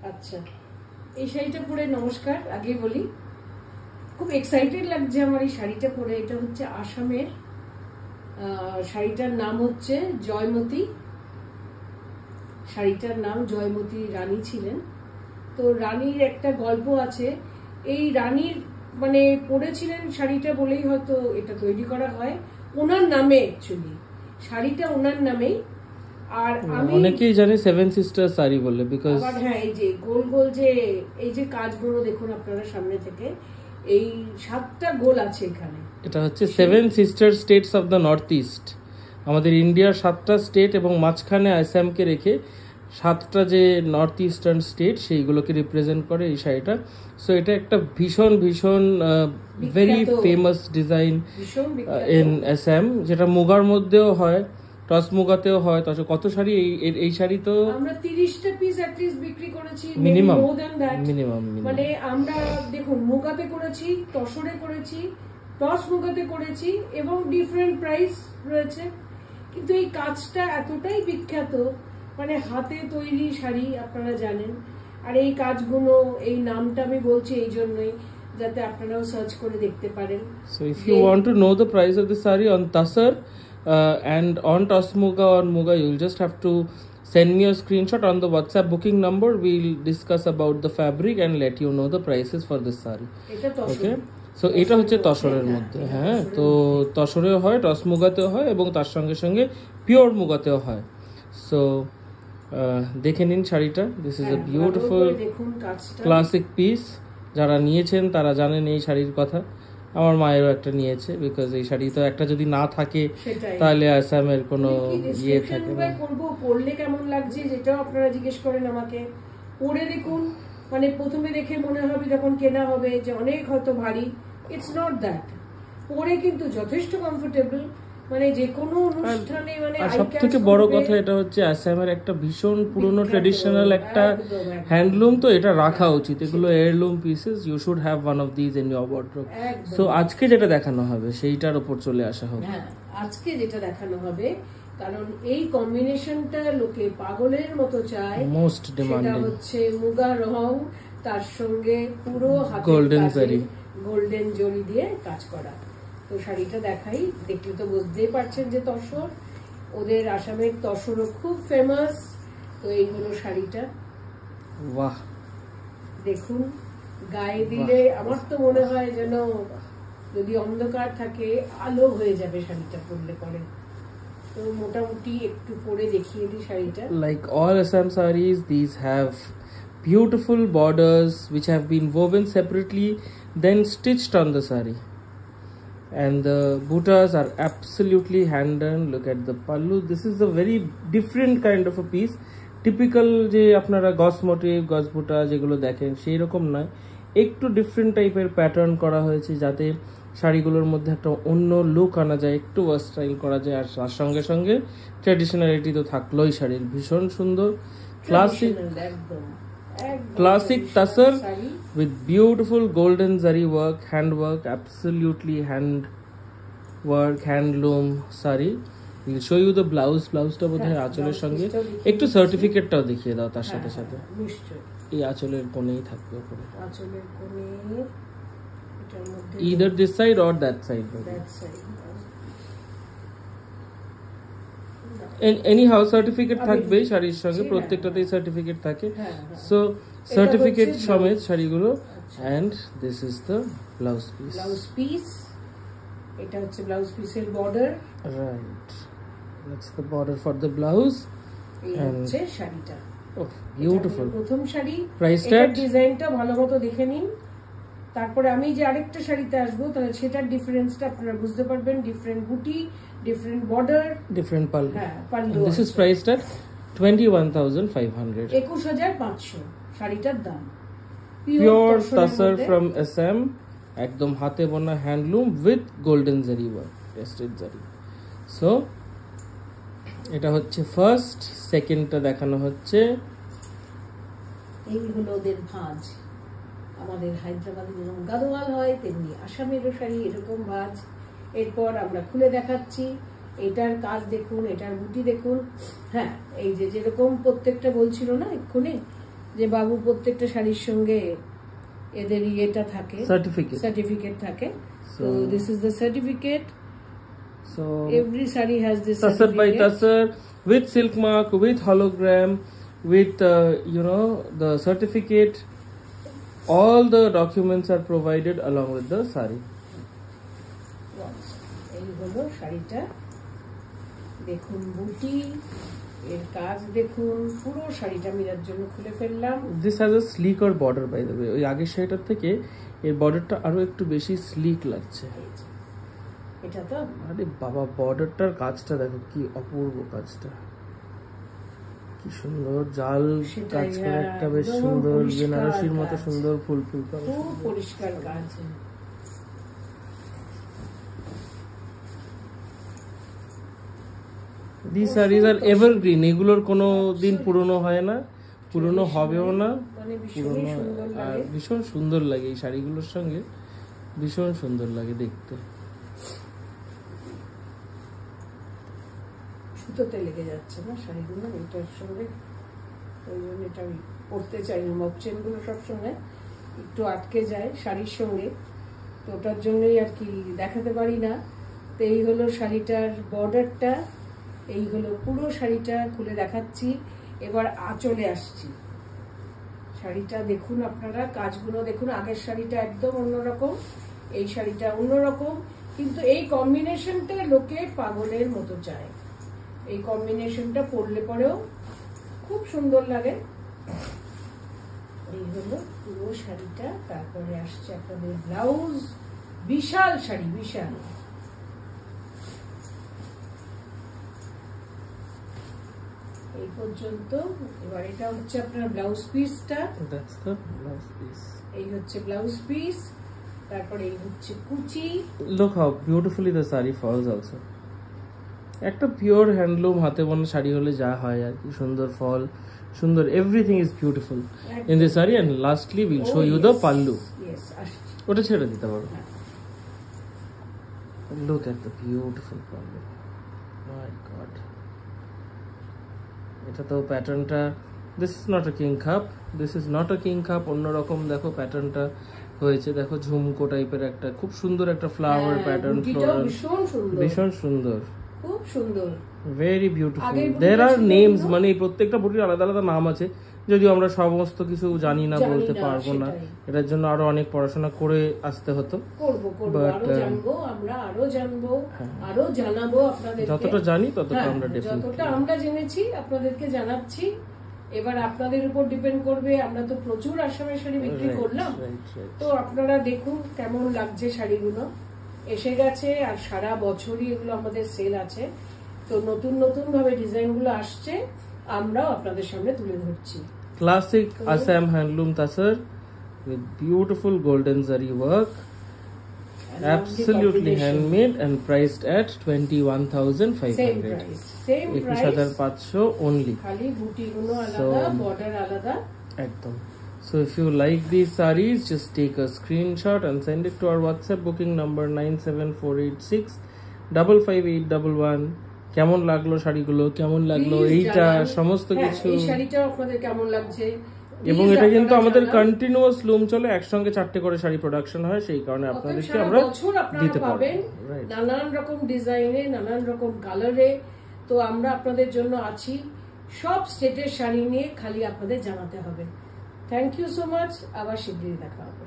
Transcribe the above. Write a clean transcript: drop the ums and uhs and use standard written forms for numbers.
আচ্ছা, এই শাড়িটা পরে নমস্কার আগে বলি, খুব এক্সাইটেড লাগছে আমার এই শাড়িটা পরে। এটা হচ্ছে আসামের, শাড়িটার নাম হচ্ছে জয়মতী। শাড়িটার নাম জয়মতী রানী ছিলেন। তো রানীর একটা গল্প আছে। এই রানীর মানে পরেছিলেন শাড়িটা বলেই হয়তো এটা তৈরি করা হয়, ওনার নামে। অ্যাকচুয়ালি শাড়িটা ওনার নামেই। আর আমি অনেকেই জানি সেভেন সিস্টার শাড়ি বলে, বিকজ হ্যাঁ, এই যে গোল গোল যে এই যে কাজগুলো দেখুন আপনারা সামনে থেকে, এই 7টা গোল আছে এখানে। এটা হচ্ছে seven sister states of the north east. আমাদের ইন্ডিয়ার 7টা স্টেট এবং মাঝখানে আসামকে রেখে 7টা যে নর্থ ইস্টার্ন স্টেট সেইগুলোকে রিপ্রেজেন্ট করে এই শাড়িটা। সো এটা একটা ভীষণ ভীষণ very famous design in Assam, যেটা মুগার মধ্যেও হয়, টস মুগাতেও হয়। কত শাড়ি এই শাড়ি তো আমরা 30টা পিস অ্যাট লিস্ট বিক্রি করেছি মিনিমাম। মানে আমরা দেখুন মুগাতে করেছি, তসরে করেছি, টস মুগাতে করেছি এবং ডিফারেন্ট প্রাইস রয়েছে। কিন্তু এই কাজটা এতটাই বিখ্যাত, মানে হাতে তৈরি শাড়ি আপনারা জানেন। আর এই কাজগুলো, এই নামটা আমি বলছি এই জন্যই যাতে আপনারাও সার্চ করে দেখতে পারেন। So if you want to know the price of the saree on Tasar and on Toss Muga or Muga, you'll just have to send me a screenshot on the WhatsApp booking number. We'll discuss about the fabric and let you know the prices for this saree. Okay? So এটা হচ্ছে তসরের মধ্যে। হ্যাঁ, তো তসরেও হয়, toss মুগাতেও হয় এবং তার সঙ্গে সঙ্গে পিওর মুগাতেও হয়। সো দেখে নিন শাড়িটা। This is a beautiful classic piece. যারা নিয়েছেন তারা জানেন এই শাড়ির কথা। আমার মায়েরও একটা নিয়েছে, বিকজ এই শাড়ি তো একটা যদি না থাকে তাহলে আসামের কোনো ইয়ে থাকে না। পরলে কেমন লাগছে যেটাও আপনারা জিজ্ঞেস করেন আমাকে, পরে দেখুন। মানে প্রথমে দেখে মনে হবে যখন কেনা হবে যে অনেক হয়তো ভারী, ইটস নট দ্যাট। পরে কিন্তু যথেষ্ট কমফোর্টেবল, মানে যে কোনো অনুষ্ঠানে। মানে আর সব থেকে বড় কথা এটা হচ্ছে আসামের একটা ভীষণ পুরনো ট্রেডিশনাল একটা হ্যান্ডলুম, তো এটা রাখা উচিত। এগুলো heirloom pieces, you should have one of this in your wardrobe. So আজকে যেটা দেখানো হবে সেইটার উপর চলে আসা হবে। হ্যাঁ, আজকে যেটা দেখানো হবে, কারণ এই কম্বিনেশনটা লোকে পাগলের মতো চায়। মোস্ট ডিমান্ডিং হচ্ছে মুগা রং, তার সঙ্গে পুরো হাতে গোল্ডেন জারি, গোল্ডেন জরি দিয়ে কাজ করা। তো শাড়িটা দেখাই, দেখলে তো বুঝতেই পারছেন যে তসর, ওদের আসামের তসরও খুব ফেমাস। তো এই হলো শাড়িটা। বাহ, দেখুন গায়ে দিলে আমার তো মনে হয় যেন যদি অন্ধকার থাকে আলো হয়ে যাবে শাড়িটা পরলে পরে। তো মোটামুটি একটু পরে দেখিয়ে দিই শাড়িটা। Like all Assam sarees, these have beautiful borders which have been woven separately then stitched on the saree, and the buttas are absolutely hand done. Look at the pallu. This is a very different kind of a piece. Typical যে আপনারা গস motive, গস বুটা যেগুলো দেখেন সেই রকম নয়, একটু different টাইপের প্যাটার্ন করা হয়েছে যাতে শাড়িগুলোর মধ্যে একটা অন্য লুক আনা যায়, একটু ভার্সটাইল করা যায়। আর তার সঙ্গে সঙ্গে ট্র্যাডিশনালিটি তো থাকলোই শাড়ির। ভীষণ সুন্দর classic tasar with beautiful golden zari work, hand work, absolutely hand work, handloom saree. We'll show you the blouse. Blouse-টা বোধহয় আঁচলের সঙ্গে। একটু সার্টিফিকেটটাও দেখিয়ে দাও তার সাথে সাথে। এই আঁচলের কোণেই থাকবে উপরে, আঁচলের কোণে, এটার মধ্যে either this side or that side. Anyhow certificate থাকবে শাড়ির সঙ্গে, প্রত্যেকটাতেই সার্টিফিকেট থাকে। সো সার্টিফিকেট সমেত শাড়িগুলো। and this is the blouse piece. Blouse piece, এটা হচ্ছে ব্লাউজ পিসের border. Right, that's the border for the blouse. এই হচ্ছে শাড়িটা। Oh, beautiful. প্রথম শাড়ি। Price tag, ডিজাইনটা ভালোমতো দেখে নিন, তারপরে আমি যে আরেকটা শাড়িতে আসবো তাহলে সেটার ডিফারেন্সটা আপনারা বুঝতে পারবেন। ডিফারেন্ট বুটি, ডিফারেন্ট বর্ডার, different pallu. হ্যাঁ, pallu. This is priced at 21,500. 21,500 শাড়িটার দাম। Pure tasar from Assam, একদম হাতে বোনা হ্যান্ডলুম উইথ গোল্ডেন জারি ওয়ার্ক, টেস্টেড জারি। সো এটা হচ্ছে ফার্স্ট। সেকেন্ডটা দেখানো হচ্ছে, এই হলো ওদের ভাঁজ। আমাদের হায়দ্রাবাদে যেরকম গাদোয়াল হয় তেমনি আসামেরও শাড়ি এরকম ভাঁজ। এরপর আমরা খুলে দেখাচ্ছি। এটার কাজ দেখুন, এটার বুটি দেখুন। হ্যাঁ, এই যে যেরকম প্রত্যেকটা বলছিল না এক্ষুনি, যে বাবু প্রত্যেকটা শাড়ির সঙ্গে এদের ইয়েটা থাকে, সার্টিফিকেট থাকে। So this is the certificate. So every saree has this Tassar by Tassar, with silk mark, with hologram, with the certificate. All the documents are provided along with the saree. এই হলো শাড়িটা, দেখুন বুটি এর কাজ দেখুন, পুরো শাড়িটা মিরার জন্য খুলে ফেললাম। This has a sleeker border by the way. ওই আগের শাড়িটার থেকে এর বর্ডারটা আরো একটু বেশি স্লিক লাগছে। এটা তো আরে বাবা, বর্ডারটার কাজটা দেখো কি অপূর্ব কাজটা, কি সুন্দর জাল কাজ করে একটা বেশ সুন্দর বেনারসির মতো সুন্দর ফুল ফুল করা, খুব পরিষ্কার কাজ। These sarees are evergreen. এগুলোর কোনো দিন পুরনো হয় না, পুরনো হবেও না, আর ভীষণ সুন্দর লাগে এই শাড়িগুলোর সঙ্গে, ভীষণ সুন্দর লাগে দেখতে। সুতোতে লেগে যাচ্ছে না শাড়িগুলো এটার সঙ্গে, ওই জন্য এটা আমি পরতে চাই না। মক চেনগুলো সবসময় একটু আটকে যায় শাড়ির সঙ্গে, তো ওটার জন্যই আর কি দেখাতে পারি না। তো এই হলো শাড়িটার বর্ডারটা, এই হলো পুরো শাড়িটা খুলে দেখাচ্ছি। এবার আঁচলে আসছি। শাড়িটা দেখুন আপনারা, কাজগুলো দেখুন। আগের শাড়িটা একদম অন্যরকম, এই শাড়িটা অন্যরকম, কিন্তু এই কম্বিনেশনটা লোকে পাগলের মতো চায়। এই কম্বিনেশনটা পরলে পরেও খুব সুন্দর লাগে। এই হলো পুরো শাড়িটা। তারপরে আসছে আপনাদের ব্লাউজ, বিশাল শাড়ি, বিশাল। এই পর্যন্ত। এবার এটা হচ্ছে আপনার ব্লাউজ পিসটা, এই হচ্ছে ব্লাউজ পিস। তারপরে এই হচ্ছে কুচি। Look how beautifully the saree falls also. একটা পিওর হ্যান্ডলুম হাতে বোনা শাড়ি হলে যা হয় আর কি, সুন্দর ফল, সুন্দর, everything is beautiful in this sari. And lastly will show you the pallu. ওটা ছেড়ে দিতে পারো। Look at the beautiful pallu. My God. এটা তো প্যাটার্নটা, this is not a king cup, this is not a king cup, অন্যরকম দেখো প্যাটার্নটা হয়েছে। দেখো ঝুমকো টাইপের একটা খুব সুন্দর একটা ফ্লাওয়ার প্যাটার্ন, ফ্লোরাল, ভীষণ সুন্দর, খুব সুন্দর, ভেরি বিউটিফুল। দেয়ার আর নেমস, মানে প্রত্যেকটা বুটির আলাদা আলাদা নাম আছে, যদিও আমরা সমস্ত কিছু জানি না, বলতে পারবো না। এটার জন্য আরো অনেক পড়াশোনা করে আসতে হতো। আরো জানাবো আপনাদের, যতটা জানি ততটা আমরা যতটা আমরা জেনেছি আপনাদেরকে জানাচ্ছি। এবার আপনাদের উপর ডিপেন্ড করবে। আমরা তো প্রচুর আসামের শাড়ি বিক্রি করলাম, তো আপনারা দেখুন কেমন লাগছে শাড়িগুলো। এসে গেছে আর সারা বছরই এগুলো আমাদের সেল আছে, তো নতুন নতুন ভাবে ডিজাইনগুলো আসছে, আমরাও আপনাদের সামনে তুলে ধরছি। Classic Assam handloom তাসার with beautiful golden zari work, absolutely handmade and priced at 21,500. Same price 21,500 only. খালি বুটি গুলো আলাদা, বর্ডার আলাদা, একদম। So if you like these sarees, just take a screenshot and send it to our WhatsApp booking number 97486555811. কেমন লাগলো শাড়িগুলো, কেমন লাগলো এইটা, সমস্ত কিছু। এই শাড়িটাও আপনাদের কেমন লাগছে। এবং এটা কিন্তু আমাদের কন্টিনিউয়াস লুম চলে, একসঙ্গে 4টে করে শাড়ি প্রোডাকশন হয়, সেই কারণে আপনাদেরকে আমরা দিতে পারবেন নানান রকম ডিজাইনে, নানান রকম কালারে। তো আমরা আপনাদের জন্য আছি, সব স্টেটের শাড়ি নিয়ে, খালি আপনাদের জানাতে হবে। থ্যাংক ইউ সো মাচ, আবার শীঘ্রই দেখা হবে।